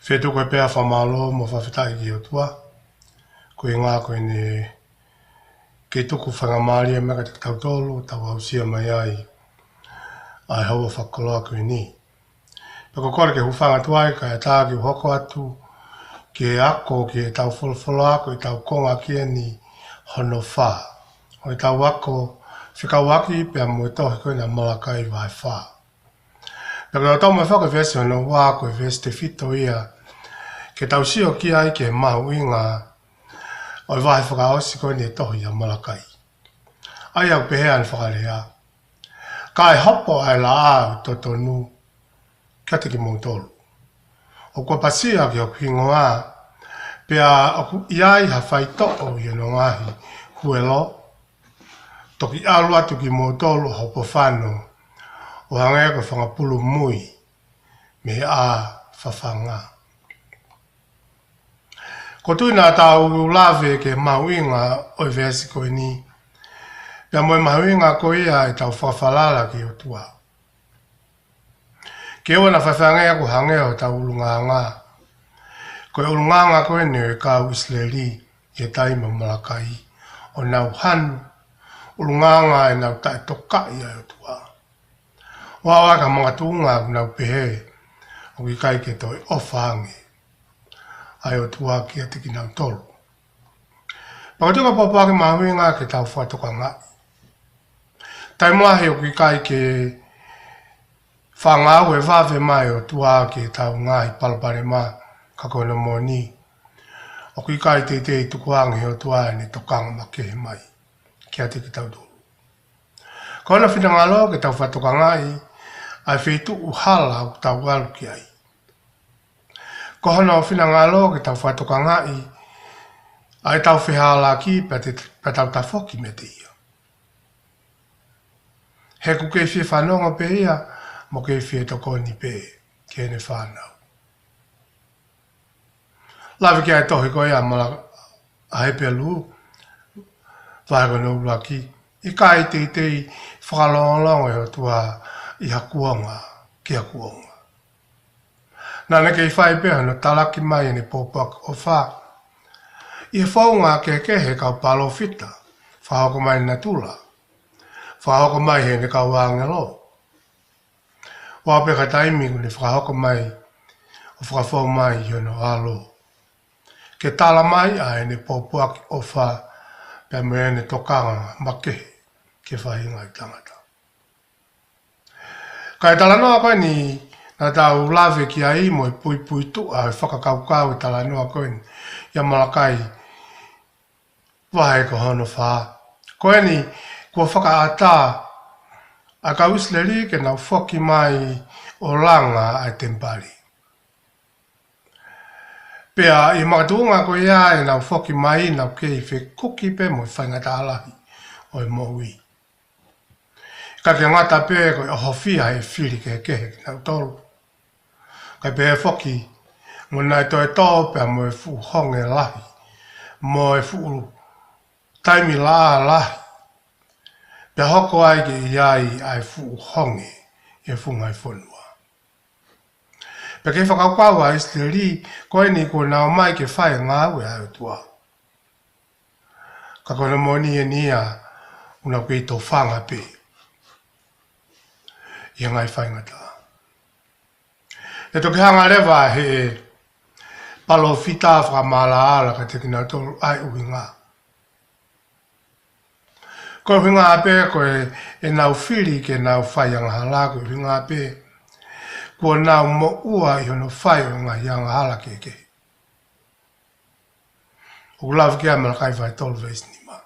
Fetu koe pea whamalo mo whawhitai ki o tua. Koe ngā koe ne ke tuku whangamari e meka te tautolo, tau hausia mai ai. Ai haua whakoloa koe ni. Peko kore ke hufanga tuai, ka e tā ki hoko atu, ke ako ke tau wholowholo ako, e tau konga kia ni hono whā. O e tau ako, whikawaki pia mo e tohi koe na malakai vai whā. Peko tau mai whaka vesi hono wā koe vesi te whito ia, ke tau sio ki ai ke mahu inga o i wahi whakaosi koe ni e tohi a malakai. Ai au pehea ni whakalea. Ka e hopo ai la au to tonu kia te ki mautolu. O kua pasia ki o kingoa, pea o iai ha whai to'o i no ngahi huelo, toki alu atu ki mautolu hopo whano, o hangea ko whangapulu mui, me a whawhanga. Ko tui nā tau lawe ke mauinga o i vesi koe ni. Pea moe mauinga ko ia e tau whawhalala ki o tua. Ke oa na whawhangea ko hangea o tau ulunganga. Koe ulunganga koe ni e kau Isleri e taima malakai. O nau hanu, ulunganga e nau tae tokai ai o tua. Wawa ka mga tuunga nau pehe o ki kai ke toi ofangi. Ai o tua ki a tiki nau tolu. Pakatuka popake mahuinga ke tau whatoka ngai. Tai mahi o ki kai ke whangau e wawe mai o tua ke tau ngai palapare ma kakona moni. O ki kai te tukuangi o tua e ni tokanga ma kehe mai. Ki a tiki tau tolu. Kona whinangalo ke tau whatoka ngai ai whetu uhala o tau alu ki ai. Ko hana o whinangalo ke tau whatoka ngai, ai tau whihala ki pa tau tawhoki me te ia. He ku kei whie whanonga pe ia, mo kei whie toko ni pe, ke ne whanau. Lawe ki ai tohi ko ia mala a hepe alu, whaiko no ula ki, i kai te whakalongalonga o tua i hakuonga, ki hakuonga. Nana kei whai pēha no talaki mai ni pōpak o whā. I whaunga ke kehe kau palo fita, whahoko mai na tula. Whahoko mai he ne kau wāngelo. Wāpeka taimi ni whahoko mai, o whakawhau mai i no alo. Ke tala mai a ne pōpak o whā, pēha me ne tokanga makehe ke whahinga i tangata. Kai tala noa koe ni nā tau lawe ki ai mo i pui tu a whakakaukau i tala noa koe ni ia malakai wahe ko hono wha. Koe ni kua whakaata a ka Isleri ke nau whoki mai o langa ai tempari. Pea i makatunga ko ia e nau whoki mai nau kei whe kuki pe mo i whaingata alahi o i mohui. Ka ke ngata pe ko i ohofia e whiri ke kehe ki nau tolu. Kai pe whoki, mo nai toi tō pia mo e fu honge lahi, mo e fu taimi la lahi. Pia hoko ai ke iai ai fu honge e fu ngai whonua. Pia ke whakaukawa Isleri, koe ni ko nao mai ke whae ngāwe ai o tua. Ka kona moni e nia, una kei tō whanga pe. Ia ngai whae ngata. E toki hanga rewa he palo fita whakamala ala ka teki nau tolu ai uhi ngā. Ko uhi ngā pe ko e nau whiri ke nau whaianga hala ko uhi ngā pe. Ko nau mo ua i hono whai o ngā hianga hala ke ke. O lawa kia malakai whai tolu veis ni ma.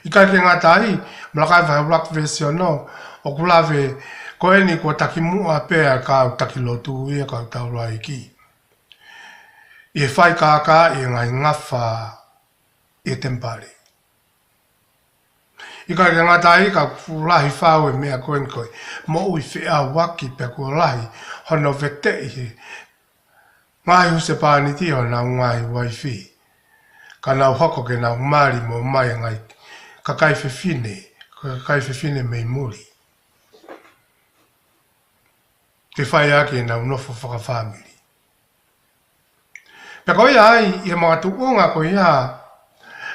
I kai ke ngā tai, malakai whai ulak veisi ono, o kulawe koe ni kua taki mua pēa kāu taki lotu ia kāu taura i ki. I e whai kākā i ngai ngawha i tempare. I kai ke ngatai ka lahi whau e mea koen koe, mo ui whea waki pēa kua lahi hono vete i he. Ngai huse pāni ti ho nau ngai waiwhi. Ka nau hoko ke nau mari mo mai ngai kakai whiwhine, kakai whiwhine mei muri. te whai ake na unofo whakawhamiri. Pea koe ai, i mga tuonga koe ia,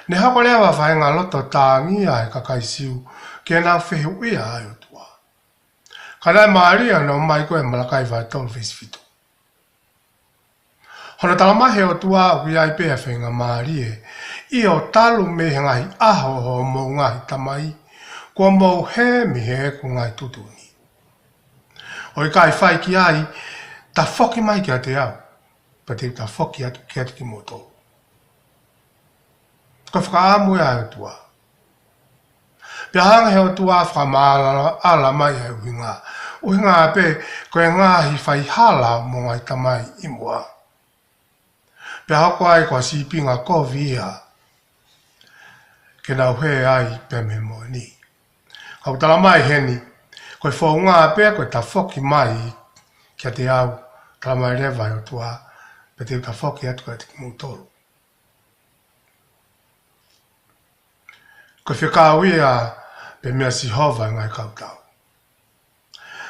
ne hako lea wa whaenga loto tāngi ai kakaisiu, kia nā whehu ia ai o tua. Kanai maaria no mai koe malakai vai tolu whesifitu. Hono talamahe o tua o ki ai pēa whenga maarie, i o talu me ngahi aho ho mou ngahi tamai, kua mou he mi he ku ngai tutuni. O i kai whai ki ai, ta whoki mai ki a te au, pa te ta whoki atu ki atu ki moto. Ko whakaamu e ai o tua. Pia hanga he o tua whakamaala ala mai e uhinga. Uhinga pe koe ngahi whai hala mo ngai tamai i mua. Pia hako ai kua sipinga ko via, ke nau he ai pe me mo ni. Kau tala mai heni, koe whaunga pe koe ta whoki mai kia te au, tala mai rewa o tua, pe te ta whoki atu ka te kimutoro. Koe whikawia pe mea si hova ngai kautau.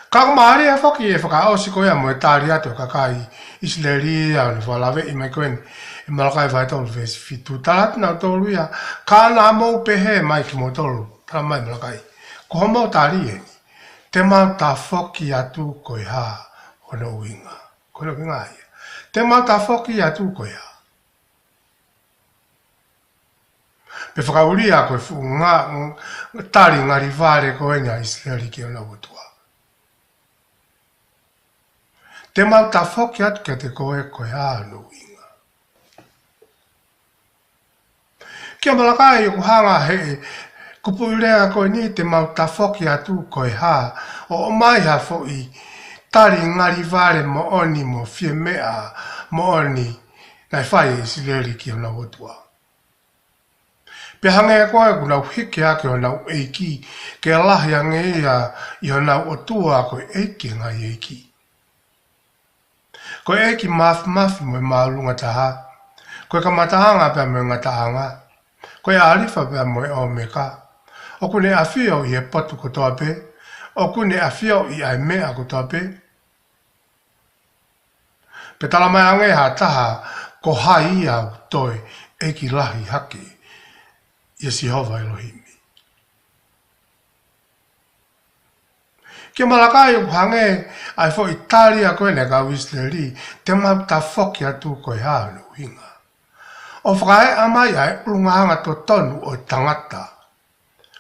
Kako maari e whoki e whakaosi koe a mo e tāri atu kakai Isleri au ni whalawe i mai koe e malakai vai tolu vesi fitu. Talati nau tolu ia, ka nā mou pehe mai ki mo tolu, tala mai malakai. Ko homo tāri e ni, te mau tā whoki atu koe ha hono uinga. Koe no kinga ia. Te mau tā whoki atu koe ha. Pe whakauria koe fu ngā tāri ngari vare koe ngā Isleri ki ona wotua. Te mau ta whoki atu kia te koe koe ānu inga. Kia malakai o kuhanga he kupu irea koe ni te mau ta whoki atu koe hā o mai ha fhoi tari ngari vare mo oni mo fie mea mo oni nai whai e sileri ki ona wotua. Pe hange e koe ku nau hike ake o nau eiki ke lahi ange ia i o nau otua koe eiki ngai eiki. Koe eki mafi mo e maulunga taha. Koe ka matahanga pia mo e ngatahanga. Koe arifa pia mo e omeka. O kune awhio i e potu kotoa pe. O kune awhio i ai mea kotoa pe. Pe tala mai ange ha taha ko hai au toi eki lahi hake. I Sihova Elohimi. Kia malakai o hange ai fo Italia koe ne ka Isleri te mau ta whoki atu koe hānu hinga. O whakae amai ai ulungahanga to tonu o tangata.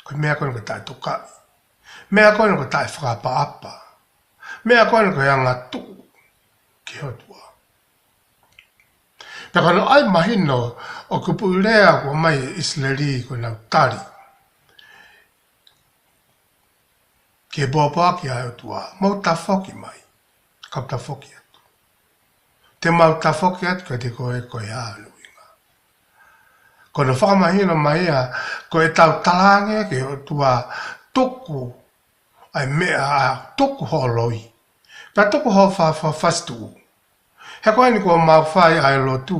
Koe mea koe ko tae tokai. Mea koe ko tae whakaapa-apa. Mea koe ko hanga tu ki hotua. Pea kono ai mahino o kupu urea ko mai Isleri koe nau tari. Ke bopa ki ai o tua, mau ta whoki mai, kau ta whoki atu. Te mau ta whoki atu ka te koe koe ānu inga. Kono whakamahina mai a, koe tau talange ke o tua toku ai mea toku holoi. Pea toku ho whastu. He koe ni ko mau whai ai lo tu,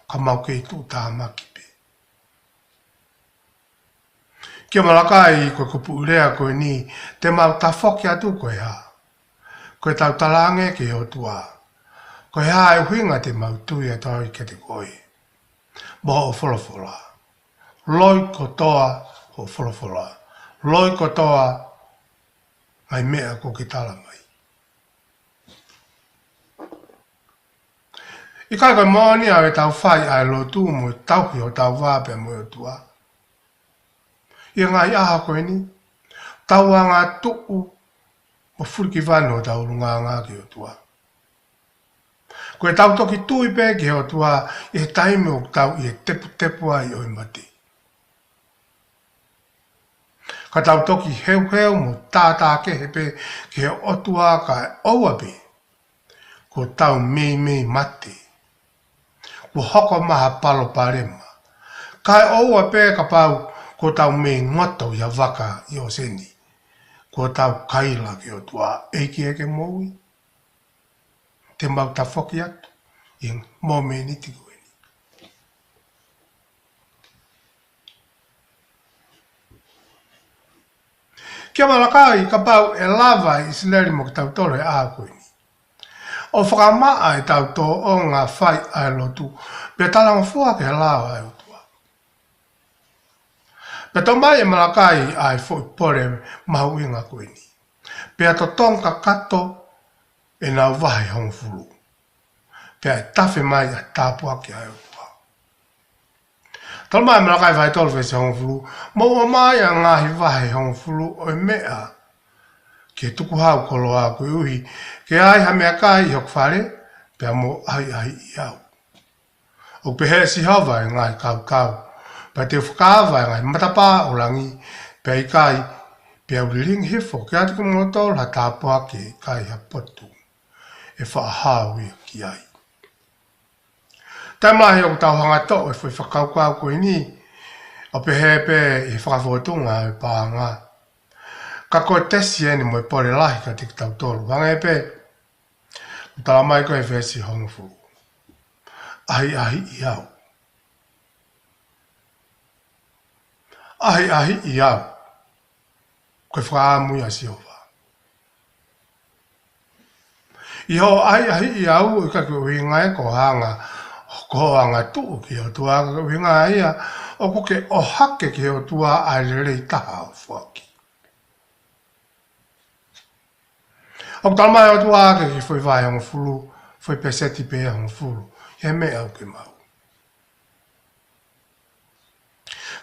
ka mau kei tu tā maki pe. Kia malakai koe kupu urea koe ni, te mau ta whoki atu koe ha. Koe tau talange ke o tua. Koe ha e huinga te mau tui a tau ke te koe. Moho o wholofola. Loi kotoa o wholofola. Loi kotoa mai mea ko ki tala mai. I kai koe maoni au e tau whai ai lo tu mo tauhi o tau wāpea mo o tua. Ia ngai aha koe ni, tau a ngā tuku mo furiki wano tau runga ngā ki o tua. Koe tau toki tui pē ki o tua i he taime o tau i he tepu ai oi mati. Ka tau toki heu mo tātā ke he pē ki he otua ka e oua pē, ko tau mei mati. Ko hoko maha palo parema. Ka e oua pē ka pau ko tau me ngoto ia waka i o seni. Ko tau kaila ki o tua eiki eke moui. Te mau ta whoki atu. I mō me ni tiku eni. Kia malakai ka pau e lava i sineri mo ki tau toro e ākoe ni. o whakamaa e tau tō o ngā whai ai lotu. Pea talang fua ke lao ai utua. Pea tō mai e malakai ai fo i pore mahu inga koe ni. Pea tō tonga kato e nā wahi hong furu. Pea e tawhi mai a tāpua ki ai utua. Tō mai malakai vai tōlu whese hong furu. Mo o mai a ngahi wahi hong furu o e mea. Ke tuku hau kolo a koe uhi. Ke ai ha mea kai i hok whare. Pea mo ai i au. O pehe si hawa e ngai kau kau. Pea te whakaawa e ngai matapā o rangi. Pea i kai. Pea uriring hifo. Ke ati kumo tol ha tāpua ke kai ha potu. E whaahau i ki ai. Tai mahi o tau hanga to e whai whakau kau koe ni. O pehe pe i whakafotunga e pānga. Ka koe tesi eni mo i pore lahi ka tik tau tolu. Wanga e pe. Utala mai koe e whesi hongu. Ahi i au. Ahi i au. Koe whaamui a siova. Iho ahi i au i ka koe winga e ko hanga. Ko hanga tuu ki o tua ka koe winga ia. O koke o hake ki o tua ai rei taha o whaki. O talmai o tua ake ki foi vai hongo fulu. Foi peseti pe hongo fulu. He mea au ke mau.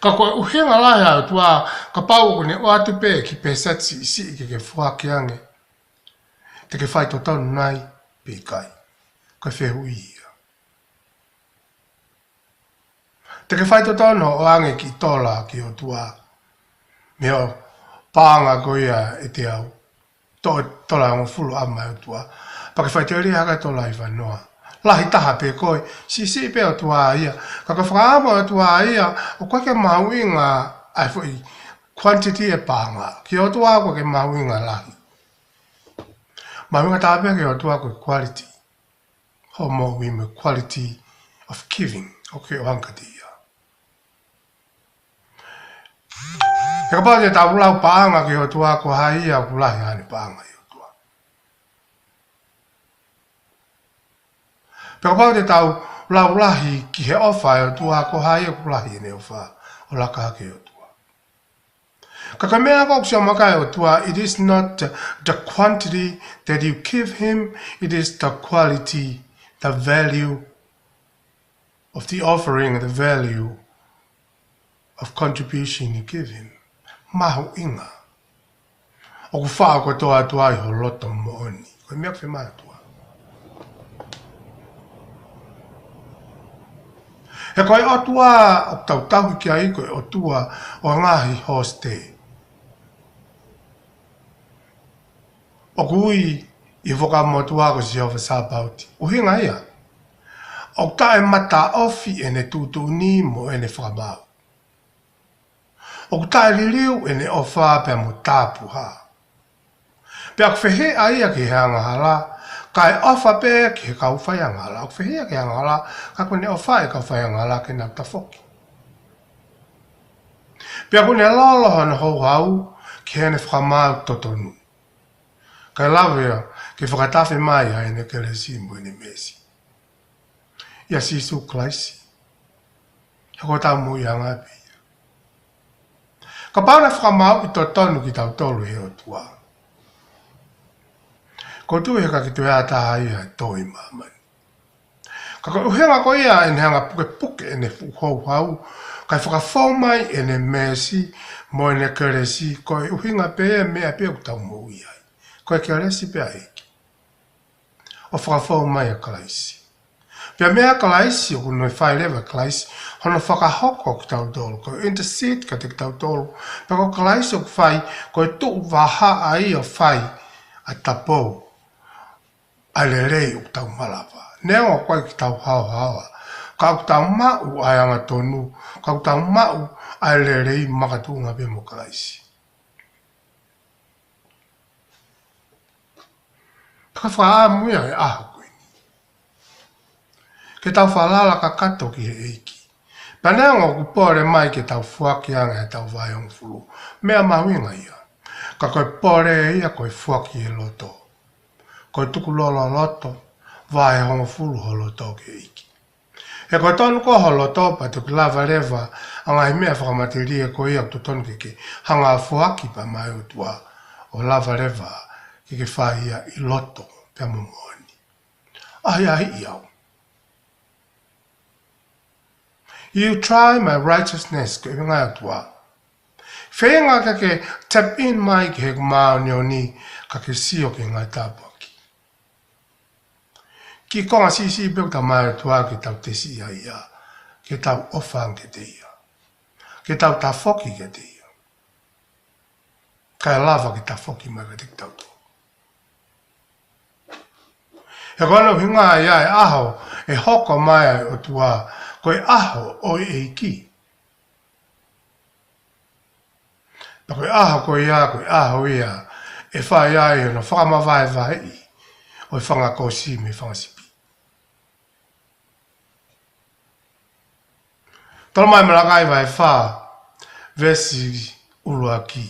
Ka koe uhenga lahi au tua, ka pau kone o atu pe ki peseti isi ke fuaki ange. Te ke whai to tonu nai, pe kai. Koe whehu ia. Te ke whai to tonu o ange ki tola ki o tua. Meo pānga koia e te au. Tola hongo fulu ama o tua. Pa ke whai te ori haka tola i wanoa. Lahi taha pe koe, si pe o tua ia. Ka ka whakaama o tua ia, o koe ke mahuinga ai fwoi quantity e pānga. Ki o tua koe ke mahuinga lahi. Mahuinga taha pe ke o tua koe quality. Ho mo wime quality of giving. O ke o hankati ia. E ka pāte ta ulau pānga ki o tua ko hai ia kulahi hane pānga i o tua. Peka pau te tau laulahi ki he ofa e o tua ko hai e kulahi ne ofa o laka hake o tua. Ka ka mea kau sia makai o tua, it is not the quantity that you give him, it is the quality, the value of the offering, the value of contribution you give him. Mahu inga. O ku whaa ko toa tua i ho loto mo oni. Koe mea kwhi maa tua. He koe o tua o tau tahu ki a i koe o tua o ngahi hoste. O kui i whoka mo tua ko si hova sāpauti. O hinga ia. O tae mata ofi e ne tūtū ni mo e ne whakamau. O tae ririu e ne ofa pe mo tāpu ha. Pe ak whehe a ia ki hanga hala, ka e ofa pe ki he kau whai angala. O whehe a ki hanga hala, ka kone ofa e kau whai angala ke nau tafoki. Pe ak kone laloha na hou hau ki hene whakamau totonu. Ka e lawea ki whakatafe mai a ene kere si mo ene mesi. Ia sisu klaisi. He ko tau mui anga pe. Ka pauna whakamau i totonu ki tau tolu he o tua. Ko tu he ka ki tu ea taha ia e toi mamani. Ka ko uhenga ko ia ene hanga puke puke ene fuhou hau. Ka whakafau mai ene mesi mo ene keresi. Ko e uhinga pe e mea pe u tau mo iai. Ko e keresi pe a eki. O whakafau mai a kalaisi. Pea mea kalaisi o kuno e whai lewa kalaisi. Hono whakahoko ki tau tolu. Ko intercede ka te ki tau tolu. Pea ko kalaisi o whai. Ko e tuk waha a i o whai a tapou. Ai le rei o tau malapa. Nea o koe ki tau hao hawa. Ka o tau mau ai anga tonu. Ka o tau mau ai le rei makatunga pe mo kalaisi. Ka whaa muia e aho koe ni. Ke tau whalala ka kato ki he eiki. Pa nea o kupore mai ke tau fuaki anga e tau vai on fulu. Mea mahuinga ia. Ka koe pore ia koe fuaki e loto. Koe tuku lolo loto, vai hongo fulu holo tō ke iki. E koe tonu ko holo tō pa tuki lava lewa anga i mea whakamatiria ko ia to tonu ke hanga fuaki pa mai o tua o lava lewa ke whaia i loto pia momoni. Ai iau. You try my righteousness ko i ngai tua. Whenga ka ke tap in mai ke he kumao ni o ni ka ke sio ke ngai tāpaki. Ki konga sisi peo ta mai tua ke tau te si ia, ke tau ofang ke te ia, ke tau ta foki ke te ia. Kai lava ke ta foki mai ke te tau tō. E kono hinga ia e aho e hoko mai o tua koe aho o e ki. Na koe aho koe ia, koe aho ia, e whai ai no whakamawai vai i, o e whanga kosi me whanga sipi. Tolo mai malakai vai wha, vesi ulua ki.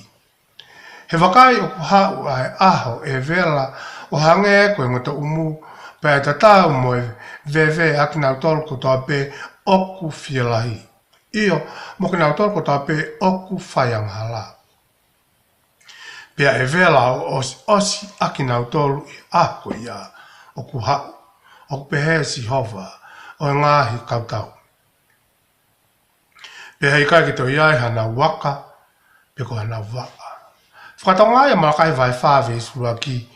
He wakai o kuhau ai aho e vela o hange e koe ngota umu, pēr ta tau mo e veve aki nau tolu ko toa pē oku whialahi. Io, mo ki nau tolu ko toa pē oku whaianghala. Pea e vela o osi aki nau tolu i ako ia o kuhau, o pehe si hova o e ngāhi kautau. Pea hei kai ki to iai hana waka, pe ko hana waka. Whakatonga ia malakai vai whāwe surua ki,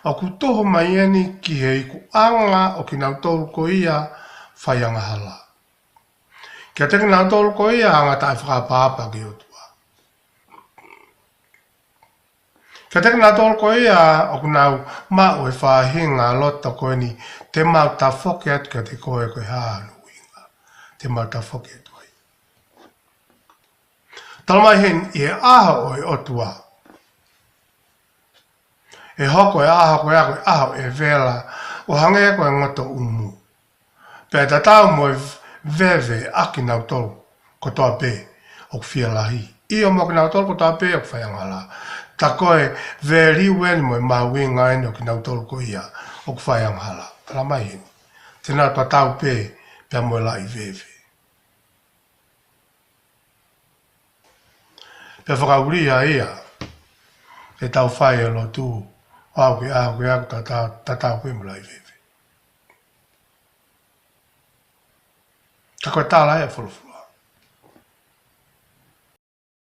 o ku toho mai eni ki hei ku anga o ki nau tolu ko ia whaianga hala. Kia teki nau tolu ko ia anga tai whakapapa ki o tua. Kia teki nau tolu ko ia o ku nau mau e whahinga lota ko ni te mau ta whoke atu kia te koe koe hānu inga. Te mau ta whoke atu ai. Talamai hen i e aha o e o tua. E hoko e aho e vela o hange e koe ngoto umu. Pea ta tau mo e veve aki nau tolu ko toa pē o ku whialahi. Io mo ki nau tolu ko toa pē o ku whaiangala. Ta koe veri weni mo e mawinga ene o ki nau tolu ko ia o ku whaiangala. Tala mai hini. Tēnā toa tau pē pea mo e lai veve. Pea whakauria ia e tau whai e lo tū. Au ke ta tau koe mulai veve. Ta koe tāla e whulufua.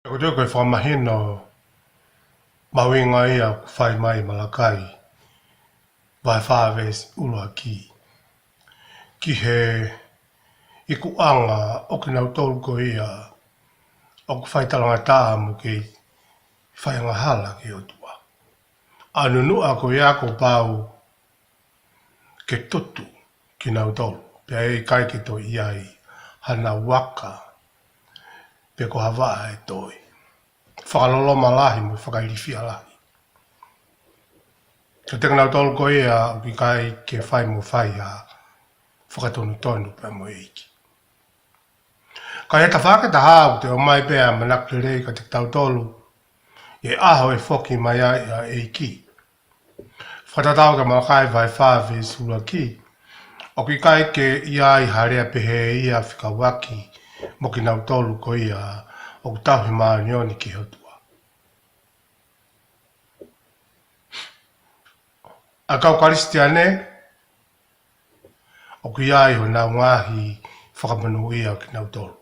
Ko teo koe whamahino mawinga ia whai mai malakai vai whāwes ulua ki. Ki he iku anga o ki nau tolu ko ia o ku whai talanga tā mo ki whaianga hala ki o tua. Anunu ako ia ko pau ke tutu ki nau tolu. Pea e kai ki to iai hana waka pe ko hawaa e toi. Whakaloloma lahi mo whakairifia lahi. Ka teka nau tolu ko ia o ki kai ke whai mo whai a whakatonu tonu pe mo eiki. Ka heta whakata hau te o mai pea manakirei ka te tau tolu e aho e whoki mai a eiki. Whatatau ka malakai vai whāwe sura ki. O ki kai ke ia i harea pehe ia whikawaki mo ki nau tolu ko ia o ku tauhi maanioni ki hotua. A kau karistia ne, o ki ia i ho nau ngahi whakamanu ia ki nau tolu.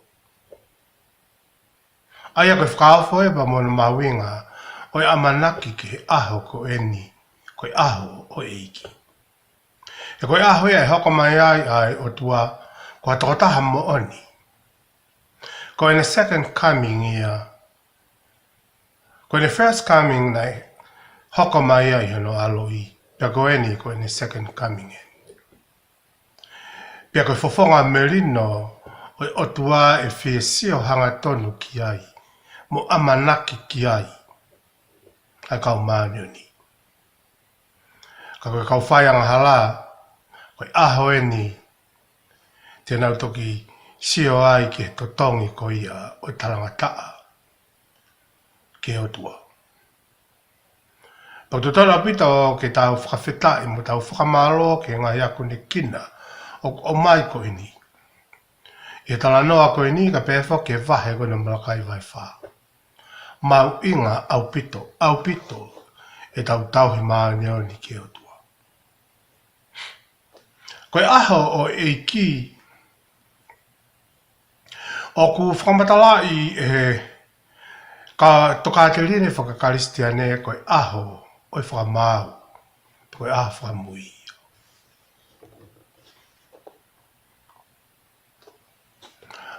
Aia koe whakaofo e pa mona mawinga o e amanaki ki he aho ko eni, koe aho o eiki. E koe aho ia e hoko mai ai o tua kua tokotaha mo oni. Koe ne second coming ia, koe ne first coming nei hoko mai ai hono aloi, pia koe eni koe ne second coming e. Pia koe fofonga merino o tua e fie sio hanga tonu ki ai, mo amanaki ki ai, a kau maanioni. Ka koe kau whaianga hala, koe aho e ni, tēnau toki sio ai ke totongi ko ia o tarangataa ke o tua. O tu tala pita ke tau whakawheta i mo tau whakamalo ke ngai aku ne kina o mai ko ini. E tala noa ko ini ka pewha ke vahe ko na malakai vai wha. Mau inga au pito e tau tauhi maa neo ni ke o tua. Koe aho o e ki o ku whakamatala i ka toka te rine whakakaristia ne koe aho o i whakamau, koe aho whakamui.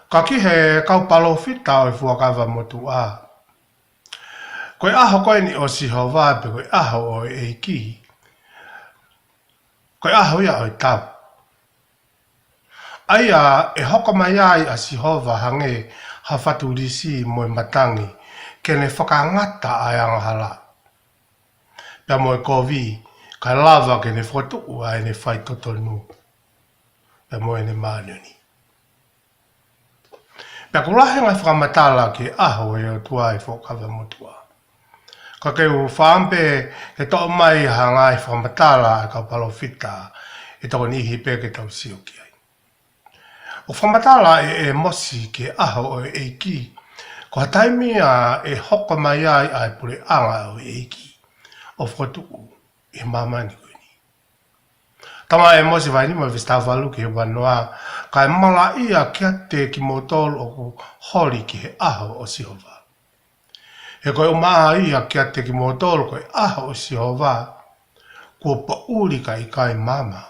Ka ki he kaupalo fita o i fuakawa motu a. Koe aho koe ni o siho wāpe koe aho o e ki. Koe aho ia o i tau. Aia e hoko mai ai a Sihova hange hawhatu risi mo i matangi ke ne whakangata ai angahala. Pea mo i kovi kai lava ke ne whatuku ai ne whai totonu. Pea mo i ne mānuni. Pea kurahe ngai whakamatala ke aho e o tua i whakawa motua. Ka keu whaampe ke toa mai hangai whakamatala e ka palofita e toko ni hipe ke tau sioki ai. O whamatala e mosi ke aho o e ki, ko hataimia e hoko mai ai ai pure anga o e ki, o whatuku e mamani koe ni. Tama e mosi vai ni mo vistawalu ke wanoa, ka e mala ia kia te ki motol o ku hori ki he aho o Sihova. He koe o maa ia kia te ki motol koe aho o Sihova, kua pa uri ka i kai mama.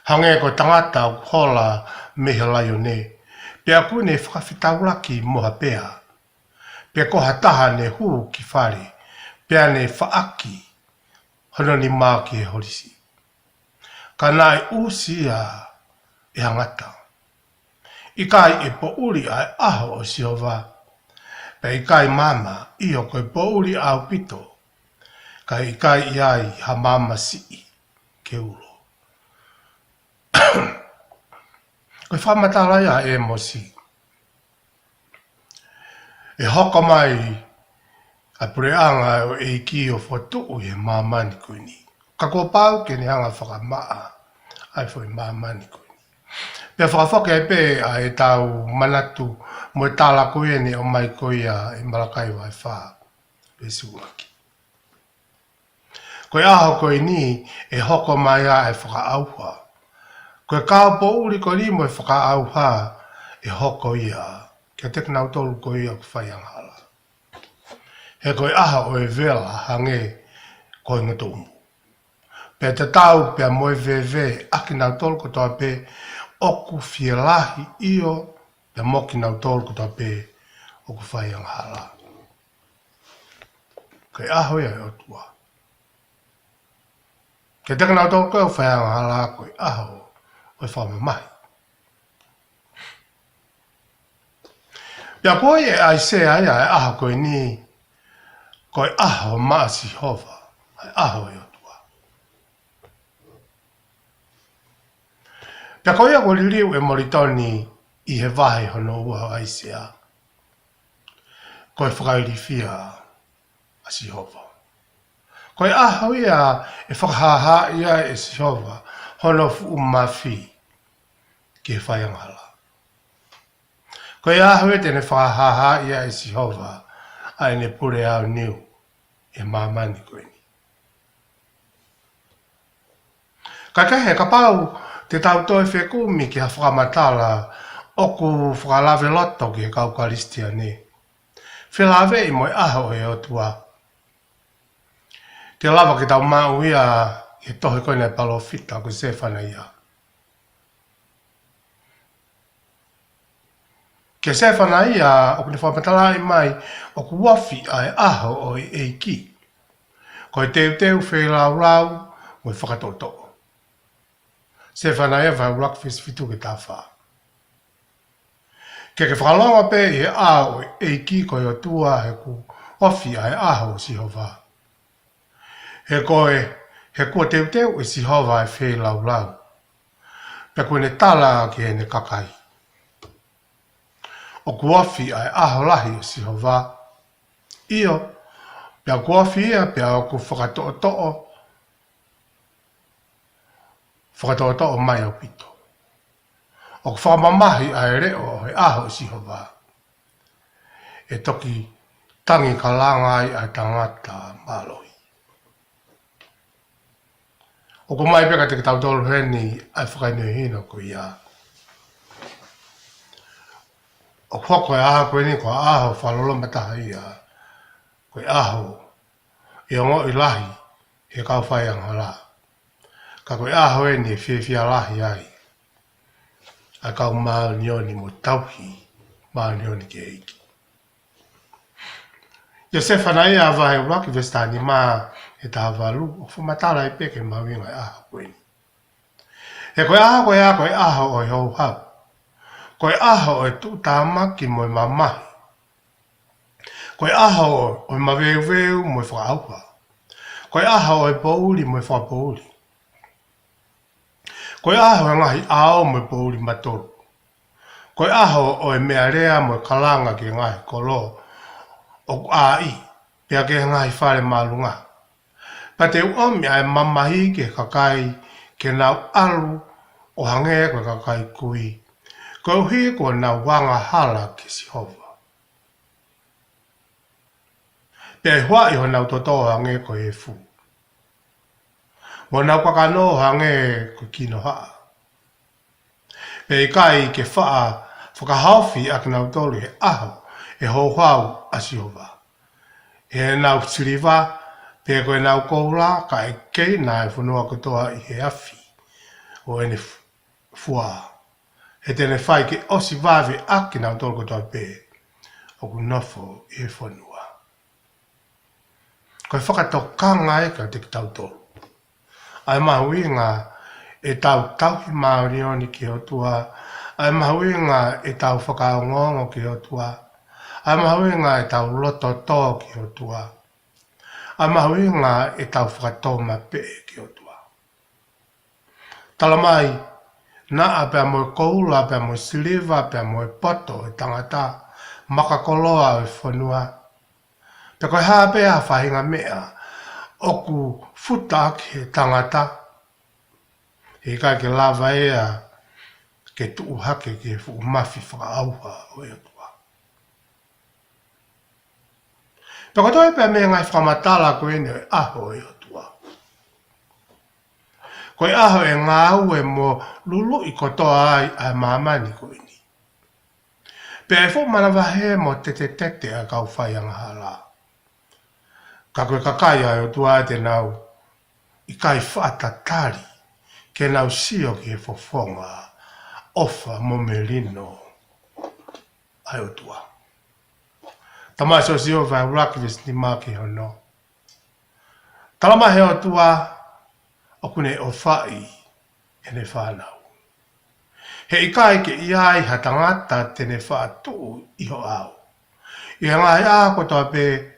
Hange ko tangata o hola mehe lai o ne. Pea ku ne whakawhitauraki moha pea. Pea ko hataha ne hu ki whare. Pea ne whaaki. Hono ni maa ki he horisi. Ka nai usia e hangata. Ikai e po uri ai aho o Sihova. Pea ikai mama i o koe po uri au pito. Ka ikai iai ha mama sii ke ulo. Koe whamatala ia e mosi. E hoko mai a pureanga o e ki o whatu e mamani koe ni. Ka kua pau ke ni hanga whakamaa ai fo e mamani koe ni. Pea whakawhake e pe a e tau manatu mo e tala koe ni o mai koe a e malakai wai wha. E suaki. Koe aho koe ni e hoko mai a e whakaauha. Koe kao po uri ko rimo e whakaauha e hoko ia. Kia te knau tolu ko ia ku whaianghala. He koe aha o e vela hange koe ngatomu. Pea te tau pea moe veve aki nau tolu ko toa pe oku fielahi io pea moki nau tolu ko toa pe oku whaianghala. Koe aho ia e otua. Kia te knau tolu ko e whaianghala koe aho o e whamamahi. Pea koe e ai se ai ai aho koe ni, koe aho maa Sihova, ai aho e otua. Pea koe a kori riu e moritoni i he vahe hono ua ai se a. Koe whakairi fia a Sihova. Koe aho ia e whakahaha ia e Sihova, hono fu mafi ke whaianghala. Koe ahu e tene whahaha ia e Sihova ai ne pure au niu e mamani koe ni. Ka kehe ka pau te tau toi whekumi ki ha whakamatala oku whakalave loto ki he kaukaristia ne. Whelave i moe aho e otua. Te lava ki tau mau ia e tohe koe nei palo fita ko se whana ia. Ke se whana ia o kune whamatala i mai o ku wafi ai aho o e ki. Ko e teu whelau rau mo i whakatoto. Se whana ia vai urak fitu ke tā wha. Ke whakalonga pe i a o e ki ko i o tua he ku wafi ai aho o Sihova. He koe he kua teu e Sihova e whē lau lau. Pea koe ne tala ki he ne kakai. O kuafi ai aho lahi o Sihova. Io, Pea kua fia, pea o ku whakatoa mai au pito. O ku whamamahi a e reo he aho si hova. E toki tangi ka langa ai a tangata maloi. O ku mai peka te tau tolu heni ai whakainui hino ko ia. O kua koe aha koe ni koe aho whalolo mataha ia. Koe aho i ongo i lahi he kau whai ang hala. Ka koe aho e ni whiawhia lahi ai. A kau maa nioni mo tauhi, maa nioni ke eiki. Iosefa na ia avahe waki vestani maa e ta avalu, o whamatala i peke mawinga e aho koe ni. He koe aho o i hou hau. Koe aho o i tu tāmaki mo i mamahi. Koe aho o i maweu mo i whakaupa. Koe aho o i pouli mo i whapouli. Koe aho e ngahi ao mo i pouli matoru. Koe aho o e mea rea mo i kalanga ki ngahi kolo o ai, pia ke ngahi whare malunga. Pa te uomi ai mamahi ke kakai ke nau alu o hange koe kakai kui. Koe uhi koe nau wanga hala ke si hova. Pia i hua i ho nau toto hange koe e fu. Mo nau kakano hange koe kino haa. Pia i kai ke whaa whakahauwhi a ki nau tolu he aho e hou hau a si hova. E nau siriwa, pia koe nau koula ka e kei na e whanua kutoa i he awhi o ene fua. He tene whai ke osi wawe aki nau tolu kutoa pē o ku nofo i he whanua. Koe whakatokanga e ka te tau tolu. Ai mahuinga e tau tauhi maorioni ki o tua. Ai mahuinga e tau whakaongongo ki o tua. Ai mahuinga e tau loto tō ki o tua. Ai mahuinga e tau whakatoma pe ki o tua. Talamai, na apea moe koula, apea moe siliva, apea moe poto e tangata, makakoloa e whanua. Pe koe hapea whahinga mea, oku futa ki he tangata. He kai ke lava ea, ke tuu hake ke fu mafi whakaauha o e tua. Peko toi pia mea ngai whamatala koe ne aho e o tua. Koe aho e ngā ue mo lulu i kotoa ai a mamani koe ni. Pea e fu manawahe mo tete a kau whai anga hala. Ka koe kakai ai o tua e te nau i kai whaatatari ke nau sio ki he fofonga. Ofa mo melino ai o tua. Tamai so si o vai rakivis ni maki hono. Talama he o tua o kune o fai e ne whanau. He ikai ke iai ha tangata te ne whaatu i ho au. I hangai a ko toa pe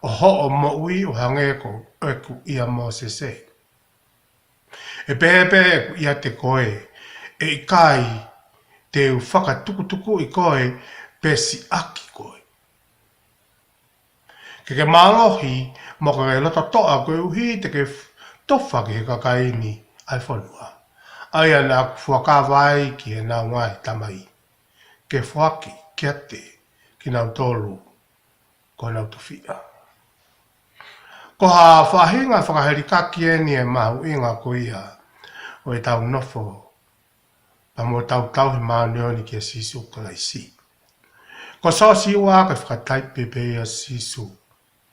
o ho o mo ui o hange ko eku ia mo se. E pepe eku ia te koe e ikai te u whakatukutuku i koe pesi aki koe. Ke malohi mo ke loto toa koe uhi te ke tofa ke kakaini ai whanua. Ai ana whakawai ki e nau ngai tamai. Ke whaki kia te ki nau tolu ko nau tuwhia. Ko ha whahinga whakaherikaki e ni e mahu inga ko ia o e tau nofo. Pa mo tau he maanioni ki a sisu kalaisi. Ko so si ua ka whakataipe pe a sisu.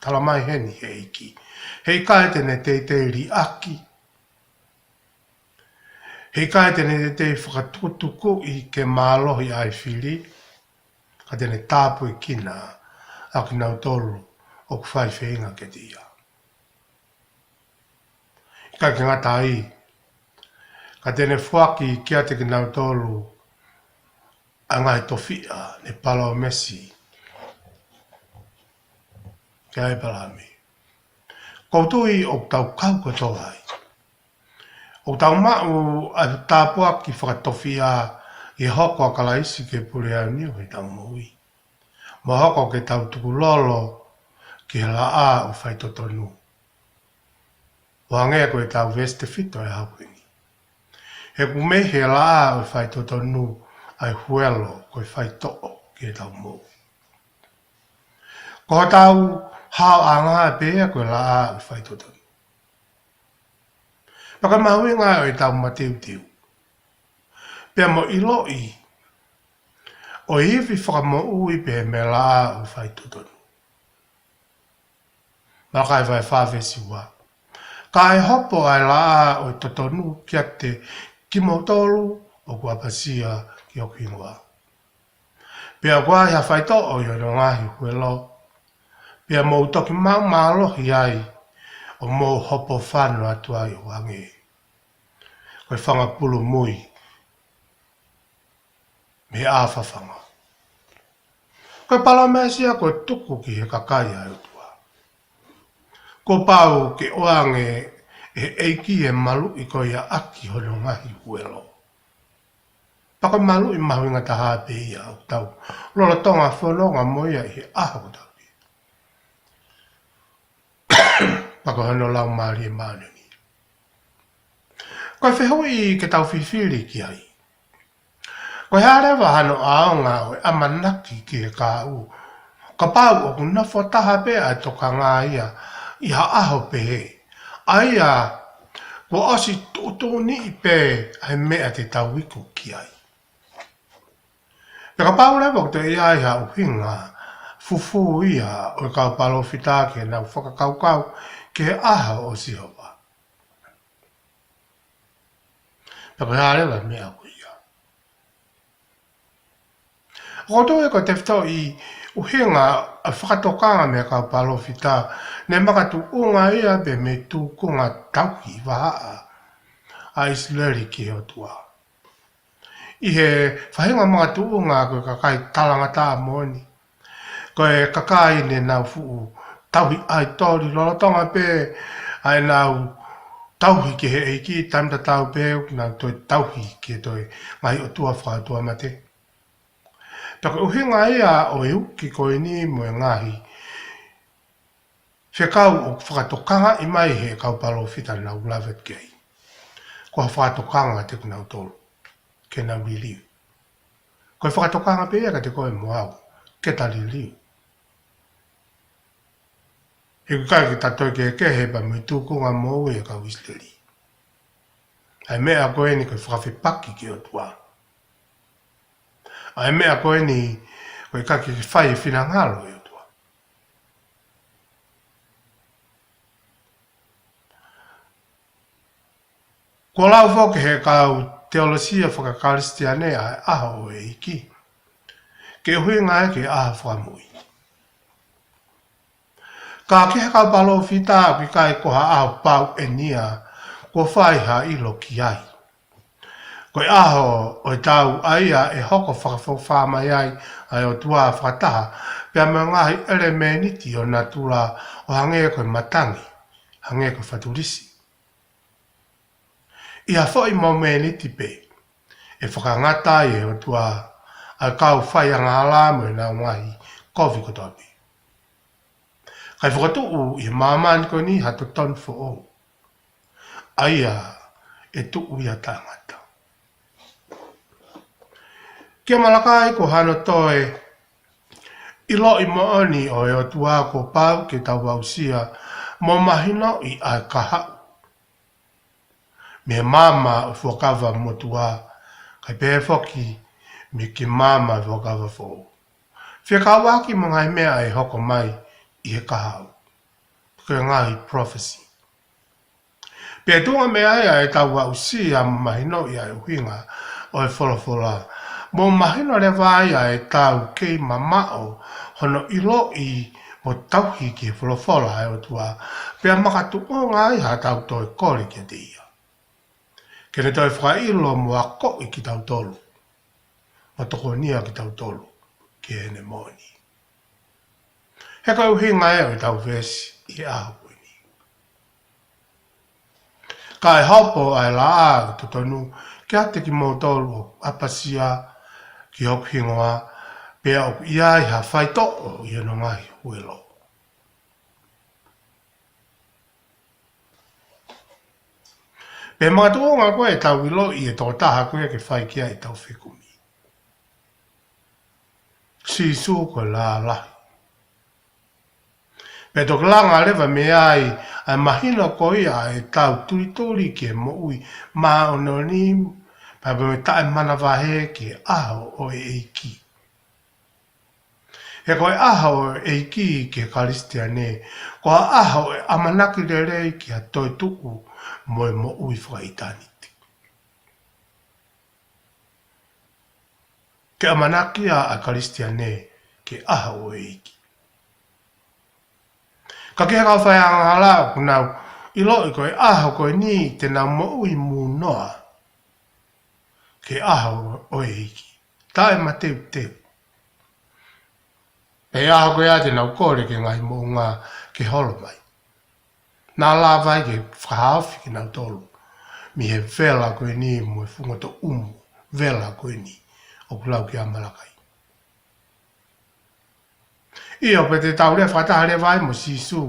Talamai heni he iki. Hei kai tene te ri aki. Hei kai tene te whakatukutuku i ke mālohi ai whiri. Ka tene tāpu i kina a ki nau tolu o ku whai whenga ke tia. Kai ke ngata ai. Ka tene whaki kia te ki nau tolu a ngai tofia ne palo mesi. Kia e palami. Koutui o tau kau katoa ai. O tau mau a tāpua ki whakatofia i hoko a kalaisi ke pure au niu he tau mui. Mo hoko ke tau tuku lolo ki la a o whai totonu. Wangea koe tau veste fito e hapuni. He kume he la a o whai totonu ai huelo koe whai to'o ki e tau mou. Ko tau hao a ngā pēa koe la a o whai totonu. Paka mahui ngā o i tau matiu tiu. Pea mo ilo i o hiwi whakamo ui pe me la a o whai totonu. Makai vai whawesi wā. Ka e hopo ai la a o totonu kia te kimotolu o kua pasia ki o kingoa. Pea kua ia whaito o i ono ngahi huelo. Pea mou toki mau maalohi ai o mou hopo whanu atua i o ange. Koe whanga pulu mui. Me āwhawhanga. Koe pala mesia koe tuku ki he kakai ai utua. Ko pau ke oange e eiki e malu i koe ia aki hono ngahi huelo. Pako malu i mahuinga taha pe ia au tau. Lola tonga whanonga moia i he aho tau. Pako hono lau maari e maanungi. Koe whehui ke tau whiwhiri ki ai. Koe harewa hano aonga o e amanaki ki he ka u. Ka pau o kuna whataha pea e toka ngā ia i ha aho pe he. Aia, ko osi tūtūni i pe ai mea te tau iku ki ai. Peka pau lewa te ia i ha uhinga, fufu ia o kau palo fitake na whakakaukau ki he aha o sihowa. Peka harewa mea ko ia. Roto e ko te whito i uhinga a whakatokanga me kau palo fita ne makatu unga ia be me tūkunga tauki wahaa a isleri ki o tua. I he whahinga makatu unga koe kakai talangata moni. Koe kakai ne nau fuu tauhi ai tori lolotonga pe ai nau tauhi ki he eiki tamta tau pe nau toi tauhi ki toi ngai o tua whakatua mate. Paka uhinga ia o e uki koe ni mo e ngahi. Whekau o whakatokanga i mai he kau palo fita nau lavet kei. Ko whakatokanga te kunau tolu, ke nau li liu. Ko whakatokanga pe ea ka te koe moau, ke tali liu. E kukai ki tatoi ke he pa mui tūkunga mou e kau isleri. Ai mea koe ni koe whakawhipaki ki o tua. Ai mea koe ni koe kaki whai whina ngalo e o tua. Ko lau whoke he kau teolosia whakakaristiane ai aha o e iki. Ke hui ngai ke aha whamui. Ka ke he kau palo whita ki kai koha aho pau e nia ko whai ha ilo ki ai. Koe aho o tau aia e hoko whakawhawha mai ai o tua whakataha pia me ngahi ere me niti o nā tula o hangea koe matangi, hangea koe whaturisi. Ia whoi mo me niti pe, e whakangata e o tua ai kau whai anga alamu e nā ngahi kovi kotopi. Kai whakatu u i mamani koe ni hato ton fo o. Aia e tuu ia tangata. Kia malakai ko hano toe, ilo i mooni o e o tua ko pau ke tau wausia, mo mahino i ai kahau. Me mama o whakawa mo tua, kai pēwhoki me ki mama o whakawa fō. Whiakawaki mo ngai mea e hoko mai i he kahau. Koe ngahi prophecy. Pea tunga mea e tau wausia mo mahino i ai uhinga o e wholofola. Mo mahino le vāia e tau kei mamao hono ilo i mo tauhi ki wholofola e o tua. Pea makatu o ngai ha tau toi kore ki te ia. Kene toi whailo mo ako i ki tau tolu. Mo toko nia ki tau tolu ki ene moni. He kau hinga e o tau vesi i ahu ni. Kai haupo ai la a tutonu ki ate ki mo tolu apasia ki hoku hingoa, pea o ia i ha whaito o i ano ngahi huelo. Pe mga tuo ngā koe e tau ilo i e tō taha koe ke whai kia e tau whekumi. Si su ko la lahi. Pe tok langa lewa me ai mahino ko ia e tau turi ke mo ui ma ono ni pa me tae mana wahe ke aho o e eiki. He koe aho o e eiki ke karistia ne, ko aho e amanaki rei ki a toi tuku mo ui whaitaniti. Ke amanaki a karistia ne ke aho o e eiki. Ka ke haka whai angala kunau, ilo i koe aho koe ni tena mo ui mu noa ke aho o e eiki. Tae ma teu. E aho koe a tena ukore ke ngai mo ngā ke holo mai. Nā la vai ke whahawhi ki nau tolu. Mi he vela koe ni mo e whungoto vela koe ni o kulau ki a Malakai. Ia pe te tau rea whataha vai mo sisu.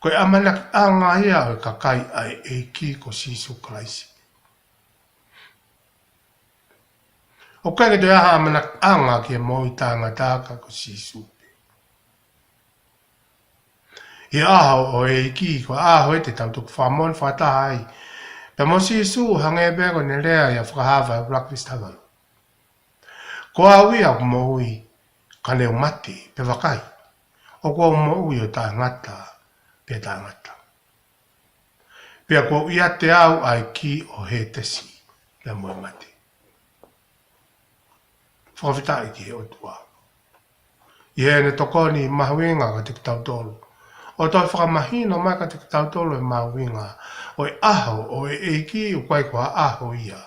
Koe amanaki a ngā ia o ka kai ai e ki ko sisu kalaisi. O kai ke te aha amanaki a ngā ki e mo i tānga tāka ko sisu. I aho o e ki ko aho e te tau tuku whamon whataha ai. Pe mo sisu hange e bego ne rea ia whakahawa e Blacklist Havalu. Ko aui au mo ui ka leo mati pe wakai. O ko mo ui o tā ngata pe tā ngata. Pea ko ia te au ai ki o he tesi pe mo mati. Whakawhita i ki o tua. I he ne tokoni mahuinga ka te kitau tolu. O toi whakamahino mai ka te kitau tolu e mahuinga. O e aho o e eiki o kwai kua aho ia.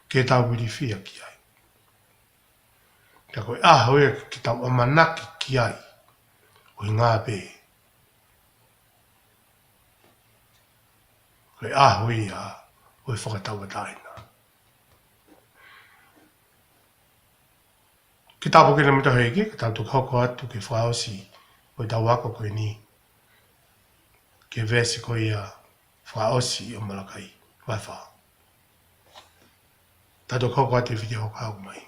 Ke tau wirifia ki ai. Ka koe aho ia ki tau amanaki ki ai. O i ngā pē. Koe aho ia o e whakatau ataina. Ki tapo kena mita heiki, ki tau tuk hoko atu ke whaosi o i tau wako koe ni. Ke vesi koe ia whaosi o Malakai. Vai wha. Tau tuk hoko atu i whiti hoko au mai.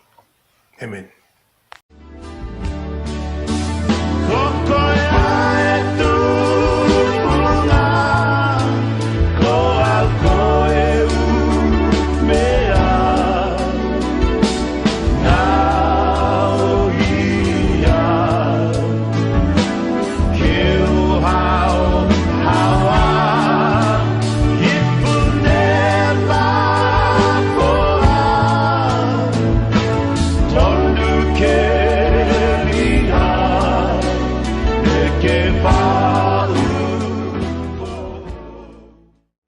Amen.